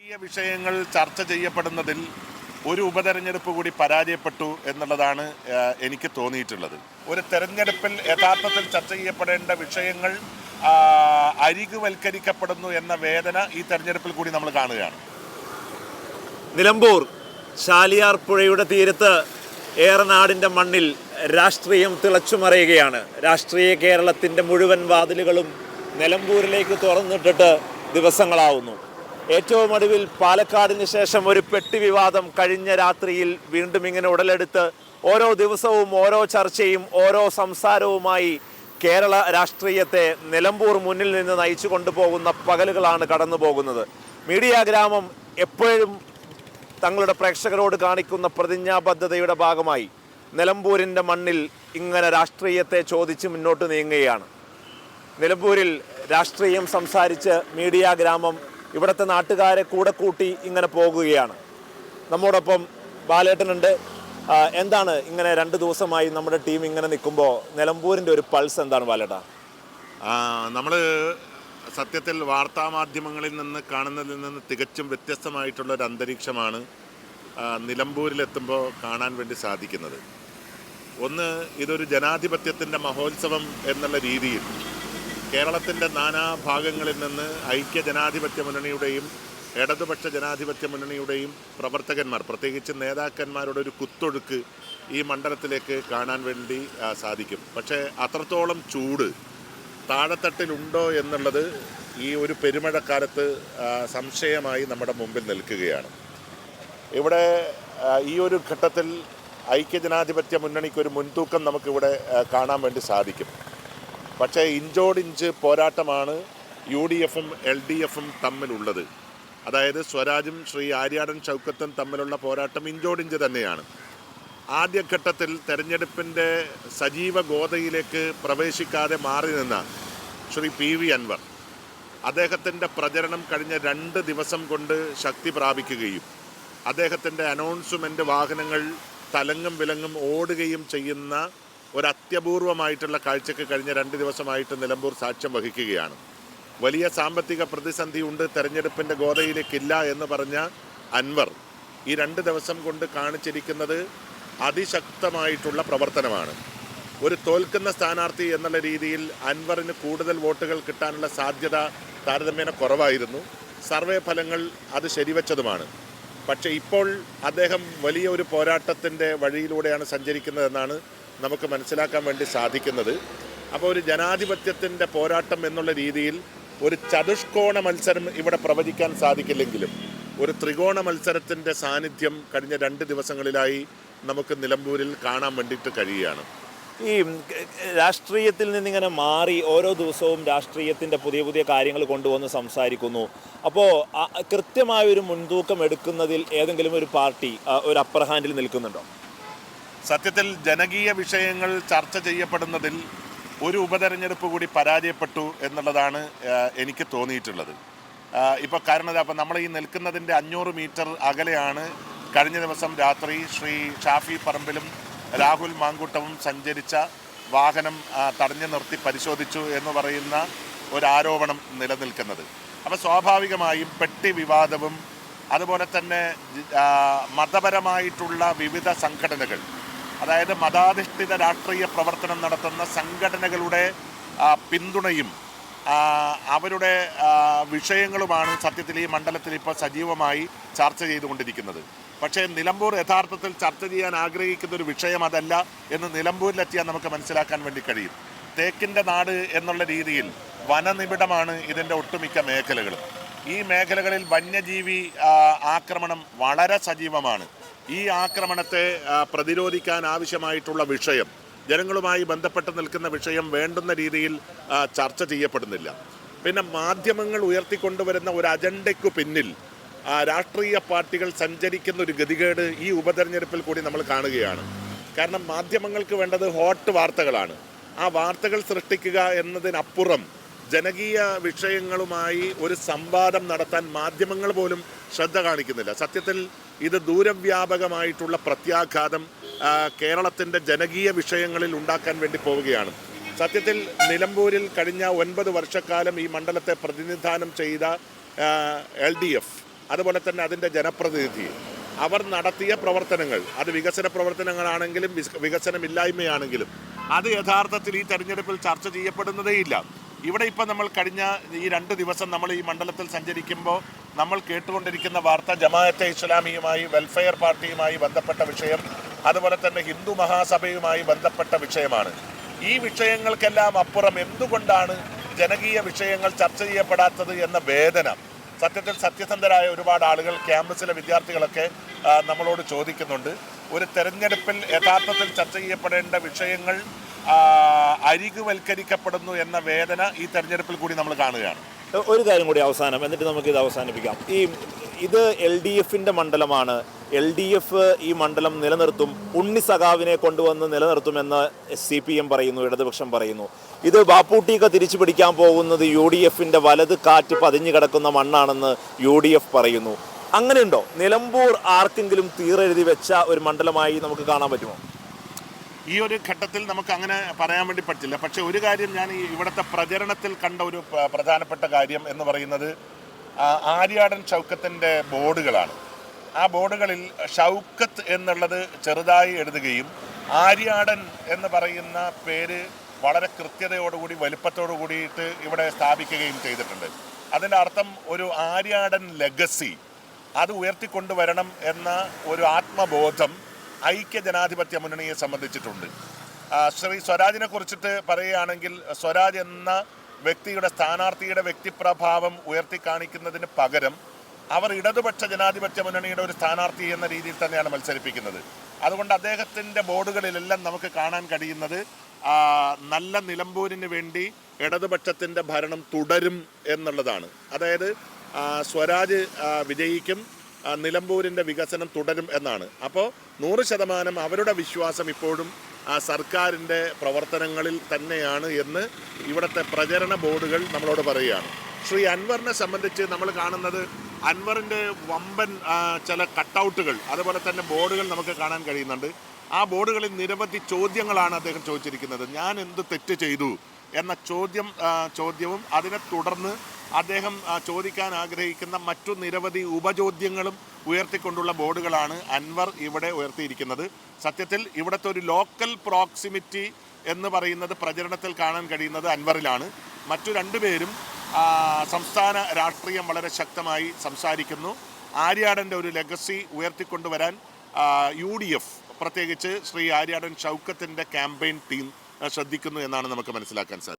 വിഷയങ്ങൾ ചർച്ച ചെയ്യപ്പെടുന്നതിൽ ഒരു ഉപതെരഞ്ഞെടുപ്പ് കൂടി പരാജയപ്പെട്ടു എന്നുള്ളതാണ് എനിക്ക് തോന്നിയിട്ടുള്ളത്. ഒരു തെരഞ്ഞെടുപ്പിൽ യഥാർത്ഥത്തിൽ ചർച്ച ചെയ്യപ്പെടേണ്ട വിഷയങ്ങൾ അരികുവൽക്കരിക്കപ്പെടുന്നു എന്ന വേദന ഈ തെരഞ്ഞെടുപ്പിൽ കൂടി നമ്മൾ കാണുകയാണ്. നിലമ്പൂർ ചാലിയാർ പുഴയുടെ തീരത്ത് ഏറനാടിൻ്റെ മണ്ണിൽ രാഷ്ട്രീയം തിളച്ചുമറിയുകയാണ്. രാഷ്ട്രീയ കേരളത്തിൻ്റെ മുഴുവൻ വാതിലുകളും നിലമ്പൂരിലേക്ക് തുറന്നിട്ടിട്ട് ദിവസങ്ങളാവുന്നു. ഏറ്റവും ഒടുവിൽ പാലക്കാടിന് ശേഷം ഒരു പെട്ടി വിവാദം കഴിഞ്ഞ രാത്രിയിൽ വീണ്ടും ഇങ്ങനെ ഉടലെടുത്ത് ഓരോ ദിവസവും ഓരോ ചർച്ചയും ഓരോ സംസാരവുമായി കേരള രാഷ്ട്രീയത്തെ നിലമ്പൂർ മുന്നിൽ നിന്ന് നയിച്ചു കൊണ്ടുപോകുന്ന പകലുകളാണ് കടന്നു പോകുന്നത്. മീഡിയ ഗ്രാമം എപ്പോഴും തങ്ങളുടെ പ്രേക്ഷകരോട് കാണിക്കുന്ന പ്രതിജ്ഞാബദ്ധതയുടെ ഭാഗമായി നിലമ്പൂരിൻ്റെ മണ്ണിൽ ഇങ്ങനെ രാഷ്ട്രീയത്തെ ചോദിച്ച് മുന്നോട്ട് നീങ്ങുകയാണ്. നിലമ്പൂരിൽ രാഷ്ട്രീയം സംസാരിച്ച് മീഡിയ ഗ്രാമം ഇവിടുത്തെ നാട്ടുകാരെ കൂടെ കൂട്ടി ഇങ്ങനെ പോകുകയാണ്. നമ്മോടൊപ്പം ബാലേട്ടനുണ്ട്. എന്താണ് ഇങ്ങനെ 2 ദിവസമായി നമ്മുടെ ടീം ഇങ്ങനെ നിൽക്കുമ്പോൾ നിലമ്പൂരിൻ്റെ ഒരു പൾസ് എന്താണ് ബാലേട്ടാ? നമ്മൾ സത്യത്തിൽ വാർത്താമാധ്യമങ്ങളിൽ നിന്ന് കാണുന്നതിൽ നിന്ന് തികച്ചും വ്യത്യസ്തമായിട്ടുള്ളൊരു അന്തരീക്ഷമാണ് നിലമ്പൂരിലെത്തുമ്പോൾ കാണാൻ വേണ്ടി സാധിക്കുന്നത്. ഒന്ന്, ഇതൊരു ജനാധിപത്യത്തിൻ്റെ മഹോത്സവം എന്നുള്ള രീതിയിൽ കേരളത്തിൻ്റെ നാനാഭാഗങ്ങളിൽ നിന്ന് ഐക്യ ജനാധിപത്യ മുന്നണിയുടെയും ഇടതുപക്ഷ ജനാധിപത്യ മുന്നണിയുടെയും പ്രവർത്തകന്മാർ, പ്രത്യേകിച്ച് നേതാക്കന്മാരുടെ ഒരു കുത്തൊഴുക്ക് ഈ മണ്ഡലത്തിലേക്ക് കാണാൻ വേണ്ടി സാധിക്കും. പക്ഷേ അത്രത്തോളം ചൂട് താഴെത്തട്ടിലുണ്ടോ എന്നുള്ളത് ഈ ഒരു പെരുമഴക്കാലത്ത് സംശയമായി നമ്മുടെ മുമ്പിൽ നിൽക്കുകയാണ്. ഇവിടെ ഈ ഒരു ഘട്ടത്തിൽ ഐക്യജനാധിപത്യ മുന്നണിക്കൊരു മുൻതൂക്കം നമുക്കിവിടെ കാണാൻ വേണ്ടി സാധിക്കും. പക്ഷേ ഇഞ്ചോടിഞ്ച് പോരാട്ടമാണ് UDFും LDFും തമ്മിലുള്ളത്. അതായത് സ്വരാജും ശ്രീ ആര്യാടൻ ഷൗക്കത്തും തമ്മിലുള്ള പോരാട്ടം ഇഞ്ചോടിഞ്ച് തന്നെയാണ്. ആദ്യഘട്ടത്തിൽ തെരഞ്ഞെടുപ്പിൻ്റെ സജീവ ഗോതയിലേക്ക് പ്രവേശിക്കാതെ മാറി നിന്ന ശ്രീ PV അൻവർ അദ്ദേഹത്തിൻ്റെ പ്രചരണം കഴിഞ്ഞ 2 ദിവസം കൊണ്ട് ശക്തി പ്രാപിക്കുകയും അദ്ദേഹത്തിൻ്റെ അനൗൺസ്മെൻ്റ് വാഹനങ്ങൾ തലങ്ങും വിലങ്ങും ഓടുകയും ചെയ്യുന്ന ഒരത്യപൂർവമായിട്ടുള്ള കാഴ്ചയ്ക്ക് കഴിഞ്ഞ 2 ദിവസമായിട്ട് നിലമ്പൂർ സാക്ഷ്യം വഹിക്കുകയാണ്. വലിയ സാമ്പത്തിക പ്രതിസന്ധിയുണ്ട്, തെരഞ്ഞെടുപ്പിൻ്റെ ഗോതയിലേക്കില്ല എന്ന് പറഞ്ഞ അൻവർ ഈ 2 ദിവസം കൊണ്ട് കാണിച്ചിരിക്കുന്നത് അതിശക്തമായിട്ടുള്ള പ്രവർത്തനമാണ്. ഒരു തോൽക്കുന്ന സ്ഥാനാർത്ഥി എന്നുള്ള രീതിയിൽ അൻവറിന് കൂടുതൽ വോട്ടുകൾ കിട്ടാനുള്ള സാധ്യത താരതമ്യേന കുറവായിരുന്നു. സർവേ ഫലങ്ങൾ അത് ശരിവെച്ചതുമാണ്. പക്ഷേ ഇപ്പോൾ അദ്ദേഹം വലിയ ഒരു പോരാട്ടത്തിൻ്റെ വഴിയിലൂടെയാണ് സഞ്ചരിക്കുന്നതെന്നാണ് നമുക്ക് മനസ്സിലാക്കാൻ വേണ്ടി സാധിക്കുന്നത്. അപ്പോൾ ഒരു ജനാധിപത്യത്തിൻ്റെ പോരാട്ടം എന്നുള്ള രീതിയിൽ ഒരു ചതുഷ്കോണ മത്സരം ഇവിടെ പ്രവചിക്കാൻ സാധിക്കില്ലെങ്കിലും ഒരു ത്രികോണ മത്സരത്തിൻ്റെ സാന്നിധ്യം കഴിഞ്ഞ 2 ദിവസങ്ങളിലായി നമുക്ക് നിലമ്പൂരിൽ കാണാൻ വേണ്ടിയിട്ട് കഴിയുകയാണ്. ഈ രാഷ്ട്രീയത്തിൽ നിന്നിങ്ങനെ മാറി ഓരോ ദിവസവും രാഷ്ട്രീയത്തിൻ്റെ പുതിയ പുതിയ കാര്യങ്ങൾ കൊണ്ടുവന്ന് സംസാരിക്കുന്നു. അപ്പോൾ കൃത്യമായൊരു മുൻതൂക്കം എടുക്കുന്നതിൽ ഏതെങ്കിലും ഒരു പാർട്ടി ഒരു അപ്പർ ഹാൻഡിൽ നിൽക്കുന്നുണ്ടോ? സത്യത്തിൽ ജനകീയ വിഷയങ്ങൾ ചർച്ച ചെയ്യപ്പെടുന്നതിൽ ഒരു ഉപതെരഞ്ഞെടുപ്പ് കൂടി പരാജയപ്പെട്ടു എന്നുള്ളതാണ് എനിക്ക് തോന്നിയിട്ടുള്ളത്. ഇപ്പോൾ കാരണം അപ്പോൾ നമ്മൾ ഈ നിൽക്കുന്നതിൻ്റെ 500 മീറ്റർ അകലെയാണ് കഴിഞ്ഞ ദിവസം രാത്രി ശ്രീ ഷാഫി പറമ്പിലും രാഹുൽ മാങ്കൂട്ടവും സഞ്ചരിച്ച വാഹനം തടഞ്ഞു നിർത്തി പരിശോധിച്ചു എന്ന് പറയുന്ന ഒരു ആരോപണം നിലനിൽക്കുന്നത്. അപ്പോൾ സ്വാഭാവികമായും പെട്ടി വിവാദവും അതുപോലെ തന്നെ മതപരമായിട്ടുള്ള വിവിധ സംഘടനകൾ, അതായത് മതാധിഷ്ഠിത രാഷ്ട്രീയ പ്രവർത്തനം നടത്തുന്ന സംഘടനകളുടെ പിന്തുണയും അവരുടെ വിഷയങ്ങളുമാണ് സത്യത്തിൽ ഈ മണ്ഡലത്തിൽ ഇപ്പോൾ സജീവമായി ചർച്ച ചെയ്തുകൊണ്ടിരിക്കുന്നത്. പക്ഷേ നിലമ്പൂർ യഥാർത്ഥത്തിൽ ചർച്ച ചെയ്യാൻ ആഗ്രഹിക്കുന്ന ഒരു വിഷയം അതല്ല എന്ന് നിലമ്പൂരിലെത്തിയാൽ നമുക്ക് മനസ്സിലാക്കാൻ വേണ്ടി കഴിയും. തേക്കിൻ്റെ നാട് എന്നുള്ള രീതിയിൽ വനനിബിഡമാണ് ഇതിൻ്റെ ഒട്ടുമിക്ക മേഖലകളും. ഈ മേഖലകളിൽ വന്യജീവി ആക്രമണം വളരെ സജീവമാണ്. ഈ ആക്രമണത്തെ പ്രതിരോധിക്കാൻ ആവശ്യമായിട്ടുള്ള വിഷയം, ജനങ്ങളുമായി ബന്ധപ്പെട്ട് നിൽക്കുന്ന വിഷയം വേണ്ടുന്ന രീതിയിൽ ചർച്ച ചെയ്യപ്പെടുന്നില്ല. പിന്നെ മാധ്യമങ്ങൾ ഉയർത്തിക്കൊണ്ടുവരുന്ന ഒരു അജണ്ടയ്ക്കു പിന്നിൽ രാഷ്ട്രീയ പാർട്ടികൾ സഞ്ചരിക്കുന്ന ഒരു ഗതികേട് ഈ ഉപതെരഞ്ഞെടുപ്പിൽ കൂടി നമ്മൾ കാണുകയാണ്. കാരണം മാധ്യമങ്ങൾക്ക് വേണ്ടത് ഹോട്ട് വാർത്തകളാണ്. ആ വാർത്തകൾ സൃഷ്ടിക്കുക എന്നതിനപ്പുറം ജനകീയ വിഷയങ്ങളുമായി ഒരു സംവാദം നടത്താൻ മാധ്യമങ്ങൾ പോലും ശ്രദ്ധ കാണിക്കുന്നില്ല. സത്യത്തിൽ ഇത് ദൂരവ്യാപകമായിട്ടുള്ള പ്രത്യാഘാതം കേരളത്തിൻ്റെ ജനകീയ വിഷയങ്ങളിൽ ഉണ്ടാക്കാൻ വേണ്ടി പോവുകയാണ്. സത്യത്തിൽ നിലമ്പൂരിൽ കഴിഞ്ഞ 9 വർഷക്കാലം ഈ മണ്ഡലത്തെ പ്രതിനിധാനം ചെയ്ത LDF അതുപോലെ തന്നെ അതിൻ്റെ ജനപ്രതിനിധി അവർ നടത്തിയ പ്രവർത്തനങ്ങൾ, അത് വികസന പ്രവർത്തനങ്ങളാണെങ്കിലും വികസനമില്ലായ്മയാണെങ്കിലും അത് യഥാർത്ഥത്തിൽ ഈ തെരഞ്ഞെടുപ്പിൽ ചർച്ച ചെയ്യപ്പെടുന്നതേയില്ല. ഇവിടെ ഇപ്പം നമ്മൾ കഴിഞ്ഞ ഈ 2 ദിവസം നമ്മൾ ഈ മണ്ഡലത്തിൽ സഞ്ചരിക്കുമ്പോൾ നമ്മൾ കേട്ടുകൊണ്ടിരിക്കുന്ന വാർത്ത ജമാഅത്തെ ഇസ്ലാമിയുമായി, വെൽഫെയർ പാർട്ടിയുമായി ബന്ധപ്പെട്ട വിഷയം, അതുപോലെ തന്നെ ഹിന്ദു മഹാസഭയുമായി ബന്ധപ്പെട്ട വിഷയമാണ്. ഈ വിഷയങ്ങൾക്കെല്ലാം അപ്പുറം എന്തുകൊണ്ടാണ് ജനകീയ വിഷയങ്ങൾ ചർച്ച ചെയ്യപ്പെടാത്തത് എന്ന വേദന സത്യത്തിൽ സത്യസന്ധരായ ഒരുപാട് ആളുകൾ, ക്യാമ്പസിലെ വിദ്യാർത്ഥികളൊക്കെ നമ്മളോട് ചോദിക്കുന്നുണ്ട്. ഒരു തെരഞ്ഞെടുപ്പിൽ യഥാർത്ഥത്തിൽ ചർച്ച ചെയ്യപ്പെടേണ്ട വിഷയങ്ങൾ അരികുവൽക്കരിക്കപ്പെടുന്നു എന്ന വേദന ഈ തെരഞ്ഞെടുപ്പിൽ കൂടി നമ്മൾ കാണുകയാണ്. ഒരു കാര്യം കൂടി അവസാനം, എന്നിട്ട് നമുക്കിത് അവസാനിപ്പിക്കാം. ഇത് LDFിൻ്റെ മണ്ഡലമാണ്. LDF ഈ മണ്ഡലം നിലനിർത്തും, ഉണ്ണി സഖാവിനെ കൊണ്ടുവന്ന് നിലനിർത്തുമെന്ന് CPM പറയുന്നു, ഇടതുപക്ഷം പറയുന്നു. ഇത് ബാപ്പൂട്ടിയൊക്കെ തിരിച്ചു പിടിക്കാൻ പോകുന്നത് UDFിൻ്റെ വലത് കാറ്റ് പതിഞ്ഞു കിടക്കുന്ന മണ്ണാണെന്ന് UDF പറയുന്നു. അങ്ങനെയുണ്ടോ? നിലമ്പൂർ ആർക്കെങ്കിലും തീരെഴുതി വെച്ച ഒരു മണ്ഡലമായി നമുക്ക് കാണാൻ പറ്റുമോ? ഈ ഒരു ഘട്ടത്തിൽ നമുക്ക് അങ്ങനെ പറയാൻ വേണ്ടി പറ്റില്ല. പക്ഷേ ഒരു കാര്യം ഞാൻ ഇവിടുത്തെ പ്രചരണത്തിൽ കണ്ട ഒരു പ്രധാനപ്പെട്ട കാര്യം എന്ന് പറയുന്നത് ആര്യാടൻ ഷൗക്കത്തിൻ്റെ ബോർഡുകളാണ്. ആ ബോർഡുകളിൽ ഷൗക്കത്ത് എന്നുള്ളത് ചെറുതായി എഴുതുകയും ആര്യാടൻ എന്ന് പറയുന്ന പേര് വളരെ കൃത്യതയോടുകൂടി വലുപ്പത്തോടു കൂടിയിട്ട് ഇവിടെ സ്ഥാപിക്കുകയും ചെയ്തിട്ടുണ്ട്. അതിൻ്റെ അർത്ഥം ഒരു ആര്യാടൻ ലെഗസി അത് ഉയർത്തിക്കൊണ്ടുവരണം എന്ന ഒരു ആത്മബോധം ഐക്യ ജനാധിപത്യ മുന്നണിയെ സംബന്ധിച്ചിട്ടുണ്ട്. ശ്രീ സ്വരാജിനെ കുറിച്ചിട്ട് പറയുകയാണെങ്കിൽ, സ്വരാജ് എന്ന വ്യക്തിയുടെ സ്ഥാനാർത്ഥിയുടെ വ്യക്തിപ്രഭാവം ഉയർത്തിക്കാണിക്കുന്നതിന് പകരം അവർ ഇടതുപക്ഷ ജനാധിപത്യ മുന്നണിയുടെ ഒരു സ്ഥാനാർത്ഥി എന്ന രീതിയിൽ തന്നെയാണ് മത്സരിപ്പിക്കുന്നത്. അതുകൊണ്ട് അദ്ദേഹത്തിൻ്റെ ബോർഡുകളിലെല്ലാം നമുക്ക് കാണാൻ കഴിയുന്നത് നല്ല നിലമ്പൂരിന് വേണ്ടി ഇടതുപക്ഷത്തിൻ്റെ ഭരണം തുടരും എന്നുള്ളതാണ്. അതായത് സ്വരാജ് വിജയിക്കും, നിലമ്പൂരിൻ്റെ വികസനം തുടരും എന്നാണ്. അപ്പോൾ 100% അവരുടെ വിശ്വാസം ഇപ്പോഴും സർക്കാരിൻ്റെ പ്രവർത്തനങ്ങളിൽ തന്നെയാണ് എന്ന് ഇവിടുത്തെ പ്രചരണ ബോർഡുകൾ നമ്മളോട് പറയുകയാണ്. ശ്രീ അൻവറിനെ സംബന്ധിച്ച് നമ്മൾ കാണുന്നത് അൻവറിൻ്റെ വമ്പൻ ചില കട്ടൗട്ടുകൾ, അതുപോലെ തന്നെ ബോർഡുകൾ നമുക്ക് കാണാൻ കഴിയുന്നുണ്ട്. ആ ബോർഡുകളിൽ നിരവധി ചോദ്യങ്ങളാണ് അദ്ദേഹം ചോദിച്ചിരിക്കുന്നത്. ഞാൻ എന്ത് തെറ്റ് ചെയ്തു എന്ന ചോദ്യവും അതിനെ തുടർന്ന് അദ്ദേഹം ചോദിക്കാൻ ആഗ്രഹിക്കുന്ന മറ്റു നിരവധി ഉപചോദ്യങ്ങളും ഉയർത്തിക്കൊണ്ടുള്ള ബോർഡുകളാണ് അൻവർ ഇവിടെ ഉയർത്തിയിരിക്കുന്നത്. സത്യത്തിൽ ഇവിടുത്തെ ഒരു ലോക്കൽ പ്രോക്സിമിറ്റി എന്ന് പറയുന്നത് പ്രചരണത്തിൽ കാണാൻ കഴിയുന്നത് അൻവറിലാണ്. മറ്റു 2 പേരും സംസ്ഥാന രാഷ്ട്രീയം വളരെ ശക്തമായി സംസാരിക്കുന്നു. ആര്യാടൻ്റെ ഒരു ലെഗസി ഉയർത്തിക്കൊണ്ടുവരാൻ UDF, പ്രത്യേകിച്ച് ശ്രീ ആര്യാടൻ ഷൗക്കത്തിൻ്റെ ക്യാമ്പയിൻ ടീം ശ്രദ്ധിക്കുന്നു എന്നാണ് നമുക്ക് മനസ്സിലാക്കാൻ സാധിക്കുന്നത്.